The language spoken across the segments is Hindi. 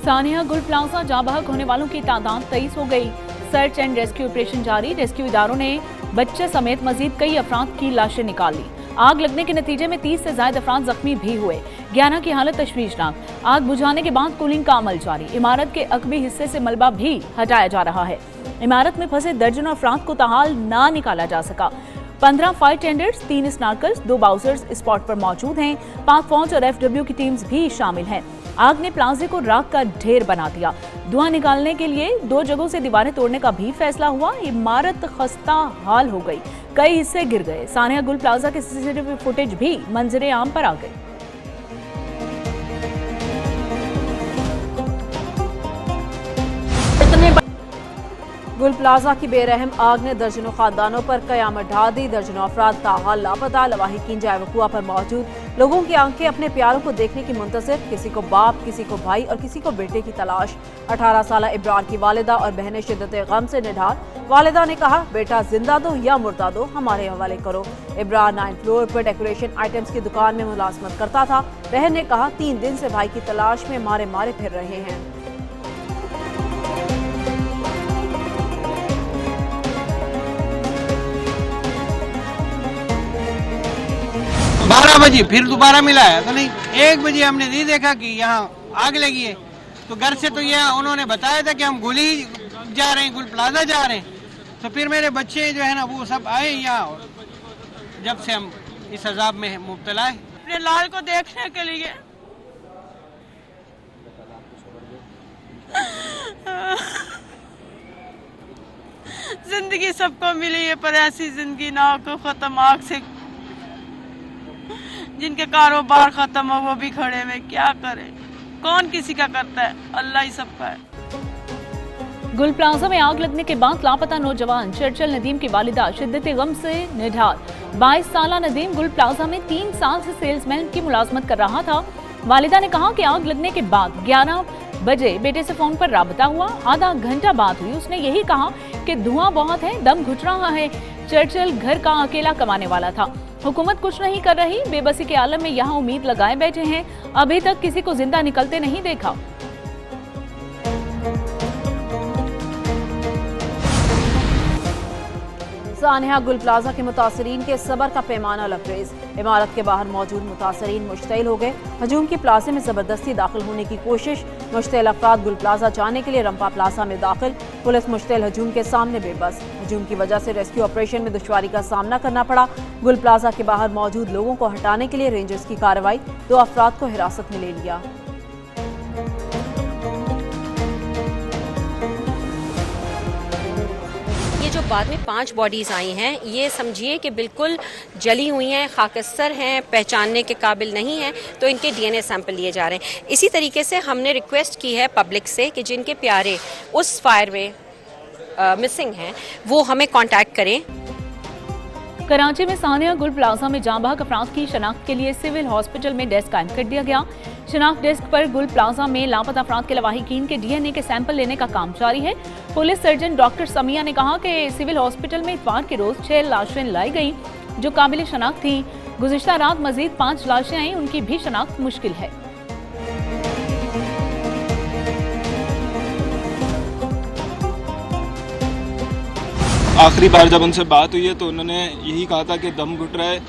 सानिया गुल प्लाजा जहां बहक होने वालों की तादाद 23 हो गई। सर्च एंड रेस्क्यू ऑपरेशन जारी। रेस्क्यू इदारों ने बच्चे समेत मजीद कई अफराद की लाशें निकाल ली। आग लगने के नतीजे में 30 से ज्यादा अफराद जख्मी भी हुए। 11 की हालत तशवीशनाक। आग बुझाने के बाद कूलिंग का अमल जारी। इमारत के अकबी हिस्से से मलबा भी हटाया जा रहा है। इमारत में फंसे दर्जनों अफराद को ताहाल ना निकाला जा सका। 15 फायर टेंडर्स, 3 स्नार्कर्स, 2 बाउसर्स स्पॉट पर मौजूद हैं। पाक फौज और FW की टीम्स भी शामिल हैं। आग ने प्लाजे को राख का ढेर बना दिया। धुआं निकालने के लिए 2 जगहों से दीवारें तोड़ने का भी फैसला हुआ। इमारत खस्ता हाल हो गई, कई हिस्से गिर गए। सानिया गुल प्लाजा के CCTV फुटेज भी मंजरे आम पर आ गई। गुल प्लाजा की बेरहम आग ने दर्जनों खानदानों पर कयामत ढा दी। दर्जनों अफराद ताहाल लापता। लवाहिकीन जाए वकुआ पर मौजूद लोगों की आंखें अपने प्यारों को देखने की मुंतज़िर। किसी को बाप, किसी को भाई और किसी को बेटे की तलाश। 18 साल इब्रार की वालिदा और बहनें शिद्दत गम से निढाल। वालिदा ने कहा, बेटा जिंदा दो या मुर्दा दो, हमारे हवाले करो। इब्रार 9 फ्लोर पर डेकोरेशन आइटम्स की दुकान में मुलाजमत करता था। बहन ने कहा, 3 दिन से भाई की तलाश में मारे मारे फिर रहे हैं। 12 बजे फिर दोबारा मिला है तो नहीं, 1 बजे हमने नहीं देखा कि यहाँ आग लगी है। तो घर से तो ये उन्होंने बताया था कि हम गुली जा रहे हैं, गुल प्लाजा जा रहे हैं। तो फिर मेरे बच्चे जो है ना वो सब आए यहाँ, जब से हम इस अजाब में मुब्तला है। अपने लाल को देखने के लिए जिंदगी सबको मिली है, पर ऐसी जिंदगी ना हो खत्म आग से। जिनके कारोबार खत्म हो वो भी खड़े में, क्या करें? कौन किसी का करता है? अल्लाह ही सबका है। गुल प्लाजा में आग लगने के बाद लापता नौजवान चर्चिल नदीम की वालिदा शिद्दत गम से निढाल। 22 साला नदीम गुल प्लाजा में 3 साल से सेल्समैन की मुलाजमत कर रहा था। वालिदा ने कहा कि आग लगने के बाद 11 बजे बेटे से फोन पर राबता हुआ। आधा घंटा बात हुई। उसने यही कहा कि धुआं बहुत है, दम घुट रहा है। चर्चिल घर का अकेला कमाने वाला था। हुकूमत कुछ नहीं कर रही। बेबसी के आलम में यहाँ उम्मीद लगाए बैठे हैं। अभी तक किसी को जिंदा निकलते नहीं देखा। सानिया गुल प्लाजा के मुतासरीन के सबर का पैमाना लबरेज। इमारत के बाहर मौजूद मुतासरीन मुश्तइल हो गए। हजूम की प्लाजे में जबरदस्ती दाखिल होने की कोशिश। मुश्तइल अफराद गुल प्लाजा जाने के लिए रंपा प्लाजा में दाखिल। पुलिस मुश्तइल हजूम के सामने बेबस। हजूम की वजह से रेस्क्यू ऑपरेशन में दुश्वारी का सामना करना पड़ा। गुल प्लाजा के बाहर मौजूद लोगों को हटाने के लिए रेंजर्स की कार्रवाई। 2 अफराद को हिरासत में ले लिया। ये जो बाद में 5 बॉडीज आई हैं, ये समझिए कि बिल्कुल जली हुई हैं, खाकस्तर हैं, पहचानने के काबिल नहीं हैं, तो इनके DNA सैंपल लिए जा रहे हैं। इसी तरीके से हमने रिक्वेस्ट की है पब्लिक से कि जिनके प्यारे उस फायर में मिसिंग हैं वो हमें कांटेक्ट करें। कराची में सानिया गुल प्लाजा में जाँ बहक अफराद की शनाख्त के लिए सिविल हॉस्पिटल में डेस्क कायम कर दिया गया। शनाख्त डेस्क पर गुल प्लाजा में लापता अफराद के लवाहिकीन के DNA के सैंपल लेने का काम जारी है। पुलिस सर्जन डॉक्टर समिया ने कहा कि सिविल हॉस्पिटल में इतवार के रोज 6 लाशें लाई गई जो काबिल शनाख्त थी। गुज़िश्ता रात मजीद 5 लाशें आई, उनकी भी शनाख्त मुश्किल है। आखिरी बार जब उनसे बात हुई है तो उन्होंने यही कहा था कि दम घुट रहा है,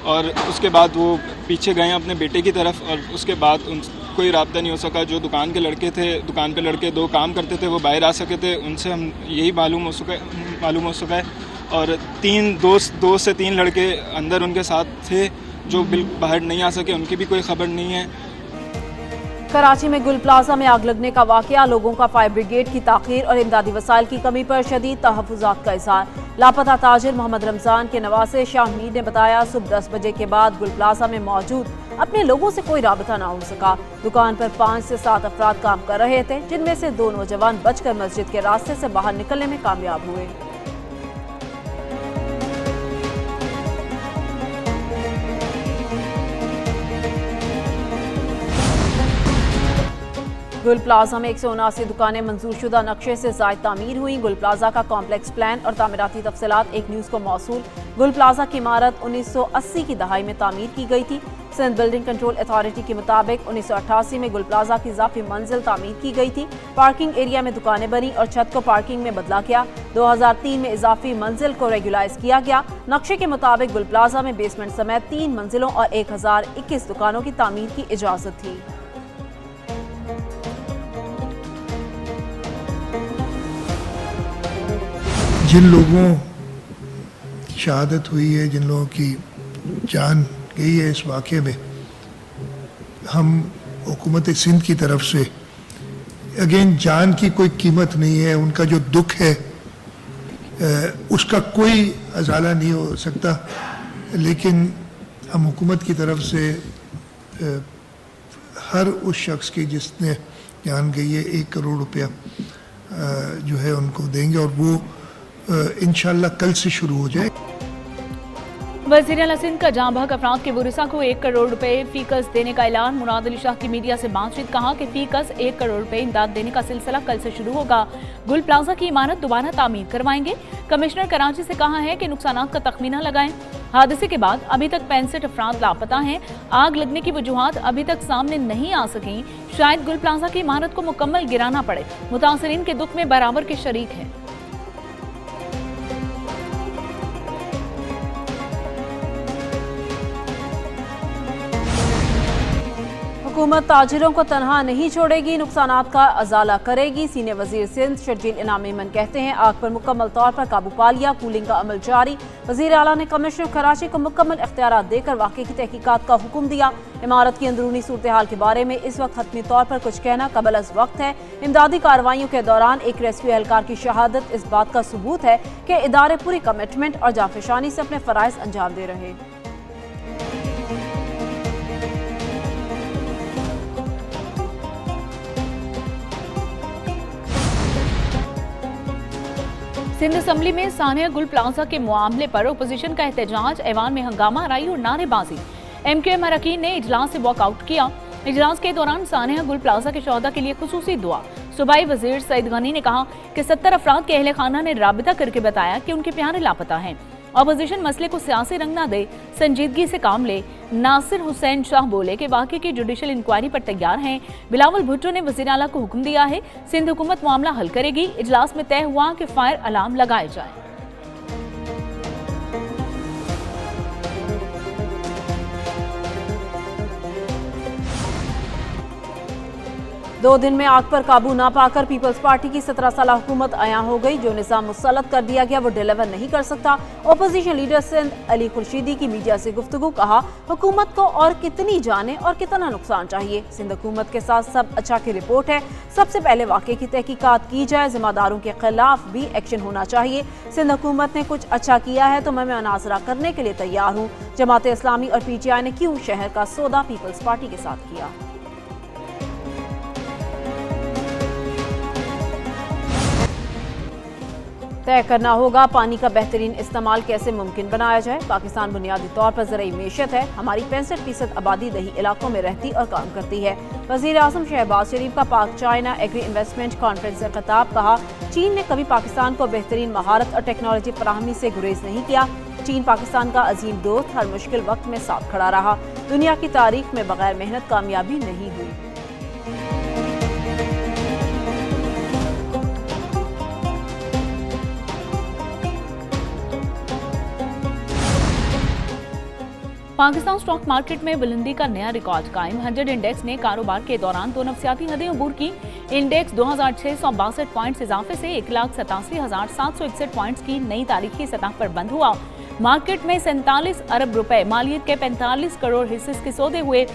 और उसके बाद वो पीछे गए अपने बेटे की तरफ, और उसके बाद उन कोई राब्ता नहीं हो सका। जो दुकान के लड़के थे, दुकान पे लड़के 2 काम करते थे, वो बाहर आ सके थे, उनसे हम यही मालूम हो सका है। और 2 से 3 लड़के अंदर उनके साथ थे जो बाहर नहीं आ सके, उनकी भी कोई खबर नहीं है। कराची में गुल प्लाजा में आग लगने का वाकया। लोगों का फायर ब्रिगेड की ताखीर और इमदादी वसाइल की कमी पर शदीद तहफ़्फ़ुज़ात का इज़हार। लापता ताजिर मोहम्मद रमज़ान के नवासे शाह मीर ने बताया, सुबह 10 बजे के बाद गुल प्लाजा में मौजूद अपने लोगों से कोई राबता ना हो सका। दुकान पर 5 से 7 अफराद काम कर रहे थे, जिनमें से 2 नौजवान बचकर मस्जिद के रास्ते से बाहर निकलने में कामयाब हुए। गुल प्लाजा में 179 दुकानें मंजूरशुदा नक्शे से ज़ायद तामीर हुई। गुल प्लाजा का कॉम्प्लेक्स प्लान और तामीराती तफसीलात एक न्यूज़ को मौसूल। गुल प्लाजा की इमारत 1980 की दहाई में तामीर की गई थी। सिंध बिल्डिंग कंट्रोल अथॉरिटी के मुताबिक 1988 में गुल प्लाजा की इजाफी मंजिल तामीर की गई थी। पार्किंग एरिया में दुकानें बनी और छत को पार्किंग में बदला गया। 2003 में इजाफी मंजिल को रेगुलाइज किया गया। नक्शे के मुताबिक गुल प्लाजा में बेसमेंट समेत 3 मंजिलों और 1021 दुकानों की तामीर की इजाजत थी। जिन लोगों की शहादत हुई है, जिन लोगों की जान गई है इस वाक़े में, हम हुकूमत सिंध की तरफ से अगेन जान की कोई कीमत नहीं है, उनका जो दुख है उसका कोई अजाला नहीं हो सकता, लेकिन हम हुकूमत की तरफ से हर उस शख्स की जिसने जान गई है 1 करोड़ रुपया जो है उनको देंगे और वो इंशाल्लाह कल से शुरू हो जाए। वज़ीर आला सिंध का जाँ बहक अफराद के वरिसा को 1 करोड़ रुपए फीकस देने का ऐलान। मुराद अली शाह की मीडिया से बातचीत कहा कि फीकस 1 करोड़ रुपए इमदाद देने का सिलसिला कल से शुरू होगा। गुल प्लाजा की इमारत दोबारा तामीर करवाएंगे। कमिश्नर कराची से कहा है कि नुकसानात का तखमीना लगाएं। हादसे के बाद अभी तक 65 अफराद लापता हैं। आग लगने की वजूहात अभी तक सामने नहीं आ सकी। शायद गुल प्लाजा की इमारत को मुकम्मल गिराना पड़े। मुतासरीन के दुख में बराबर के शरीक हैं। हुकूमत ताजिरों को तनहा नहीं छोड़ेगी, नुकसानात का अजाला करेगी। सीनियर वजीर सिंध शर्जील इनाम मेमन कहते हैं आग पर मुकम्मल तौर पर काबू पा लिया, कूलिंग का अमल जारी। वजीर आला ने कमिश्नर कराची को मुकम्मल इख्तियारात देकर वाक़े की तहकीकात का हुक्म दिया। इमारत की अंदरूनी सूरत हाल के बारे में इस वक्त हतमी तौर पर कुछ कहना कबल अज़ वक्त है। इमदादी कार्रवाइयों के दौरान एक रेस्क्यू एहलकार की शहादत इस बात का सबूत है कि इदारे पूरी कमिटमेंट और जाफिशानी से अपने फ़राइज़ अंजाम दे रहे। सिंध असम्बली में सानिया गुल प्लाजा के मामले पर ओपोजिशन का एहतजाज, ऐवान में हंगामा आराई और नारेबाजी। MQM अरकान ने इजलास से वॉकआउट किया। इजलास के दौरान सानिया गुल प्लाजा के शोहदा के लिए खुसूसी दुआ। सूबाई वजीर सईद गनी ने कहा कि 70 अफराद के अहले खाना ने राबिता करके बताया कि उनके प्यारे लापता हैं। अपोजिशन मसले को सियासी रंग ना दे, संजीदगी से काम ले। नासिर हुसैन शाह बोले कि वाकई की जुडिशल इंक्वायरी पर तैयार हैं। बिलावल भुट्टो ने वज़ीर आला को हुक्म दिया है, सिंध हुकूमत मामला हल करेगी। इजलास में तय हुआ कि फायर अलार्म लगाए जाए। दो दिन में आग पर काबू ना पाकर पीपल्स पार्टी की 17 साल हुकूमत अयां हो गई। जो निज़ाम मुसल्लत कर दिया गया वो डिलीवर नहीं कर सकता। ओपोजिशन लीडर सिंध अली खुर्शीदी की मीडिया से गुफ्तगू, कहा हुकूमत को और कितनी जाने और कितना नुकसान चाहिए। सिंध हुकूमत के साथ सब अच्छा की रिपोर्ट है। सबसे पहले वाक़े की तहकीकात की जाए, जिम्मेदारों के खिलाफ भी एक्शन होना चाहिए। सिंध हुकूमत ने कुछ अच्छा किया है तो मैं मुनाजरा करने के लिए तैयार हूँ। जमात इस्लामी और PTI ने क्यों शहर का सौदा पीपल्स पार्टी के साथ किया। तय करना होगा पानी का बेहतरीन इस्तेमाल कैसे मुमकिन बनाया जाए। पाकिस्तान बुनियादी तौर पर ज़राई मेशत है। हमारी 65% आबादी दही इलाकों में रहती और काम करती है। वज़ीर आज़म शहबाज शरीफ का पाक चाइना एग्री इन्वेस्टमेंट कॉन्फ्रेंस से खिताब, कहा चीन ने कभी पाकिस्तान को बेहतरीन महारत और टेक्नोलॉजी फराहमी से गुरेज नहीं किया। चीन पाकिस्तान का अजीम दोस्त, हर मुश्किल वक्त में साथ खड़ा रहा। दुनिया की तारीख में बगैर मेहनत कामयाबी नहीं हुई। पाकिस्तान स्टॉक मार्केट में बुलंदी का नया रिकॉर्ड कायम। 100 इंडेक्स ने कारोबार के दौरान 2 नफसियाती हदें अबूर की। इंडेक्स 2662 पॉइंट्स इजाफे से 1,87,761 पॉइंट्स की नई तारीखी सतह पर बंद हुआ। मार्केट में 47 अरब रुपए मालियत के 45 करोड़ हिस्से के सौदे हुए।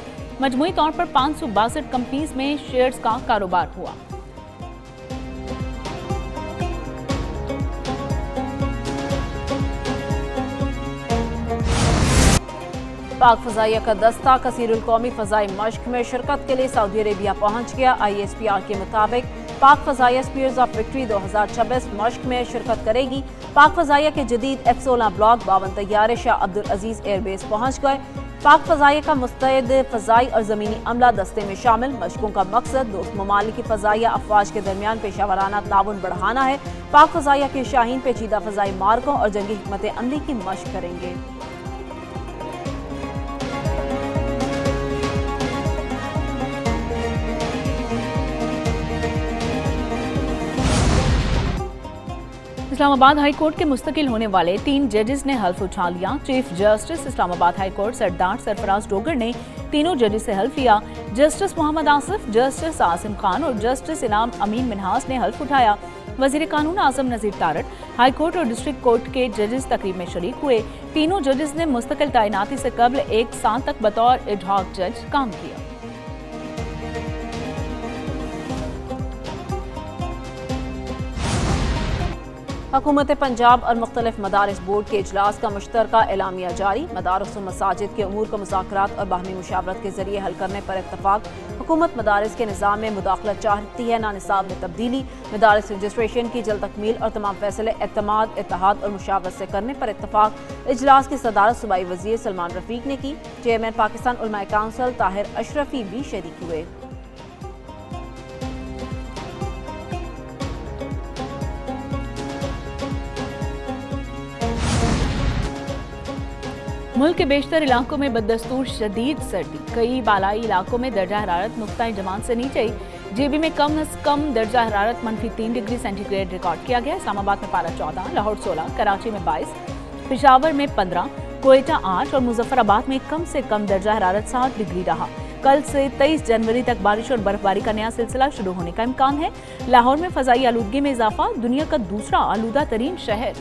मजमूई तौर पर 562 कंपनीज में शेयर्स का कारोबार हुआ। पाक फ़ज़ाइया का दस्ता कसीरुल कौमी फ़ज़ाई मश्क में शिरकत के लिए सऊदी अरेबिया पहुंच गया। ISPR के मुताबिक पाक फ़ज़ाइया स्पीयर्स ऑफ विक्ट्री 2026 मश्क में शिरकत करेगी। पाक फ़ज़ाइया के जदीद F-16 ब्लॉक 52 तैयारे शाह अब्दुल अजीज़ एयरबेस पहुंच गए। पाक फ़ज़ाइया का मुस्तैद फ़ज़ाई और ज़मीनी अमला दस्ते में शामिल। मशकों का मकसद दोस्त ममालिक की फ़ज़ाइया अफ़वाज के दरमियान पेशावराना ताउन बढ़ाना है। पाक फ़ज़ाइया के शाहीन पेचीदा फ़ज़ाई मार्कों और जंगी हिकमत अमली की मशक करेंगे। इस्लामाबाद हाई कोर्ट के मुस्तकिल होने वाले 3 जजेस ने हल्फ उठा लिया। Chief justice Islamabad high court Sardar Sarfaraz Dogar ने तीनों जजेस से हल्फ लिया। जस्टिस मोहम्मद आसिफ, जस्टिस आसिम खान और जस्टिस इनाम अमीन मिन्हास ने हल्फ उठाया। वजीर कानून आजम नजीर तारड़, हाई कोर्ट और डिस्ट्रिक्ट कोर्ट के जजेस तकरीब में शरीक हुए। तीनों जजेस ने मुस्तकिल तैनाती से कबल 1 साल तक बतौर एडहॉक जज काम किया। हुकूमत पंजाब और मुख्तलिफ मदारिस बोर्ड के इजलास का मुश्तरका एलामिया जारी। मदारिस और मसाजिद के अमूर को मुज़ाकरात और बाहमी मुशावरत के जरिए हल करने पर इत्तफाक। हुकूमत मदारिस के निज़ाम में मुदाखलत चाहती है, ना निसाब में तब्दीली। मदारिस रजिस्ट्रेशन की जल्द तकमील और तमाम फैसले एतमाद, इत्तेहाद और मुशावरत से करने पर इत्तफाक। इजलास की सदारत सूबाई वज़ीर सलमान रफीक ने की। चेयरमैन पाकिस्तान उलमाए काउंसिल ताहिर अशरफी भी शरीक हुए। मुल्क के बेशतर इलाकों में बदस्तूर शदीद सर्दी। कई बालाई इलाकों में दर्जा हरारत नुक्ता जमात से नीचे। जेबी में कम अज कम दर्जा हरारत -3 डिग्री सेंटीग्रेड रिकॉर्ड किया गया। इस्लामाबाद में पारा 14, लाहौर 16, कराची में 22, पेशावर में 15, कोयटा 8 और मुजफ्फराबाद में कम से कम दर्जा हरारत 7 डिग्री रहा। कल से 23 जनवरी तक बारिश और बर्फबारी का नया सिलसिला शुरू होने का इम्कान है। लाहौर में फ़ज़ाई आलूदगी में इजाफा, दुनिया का दूसरा आलूदा तरीन शहर।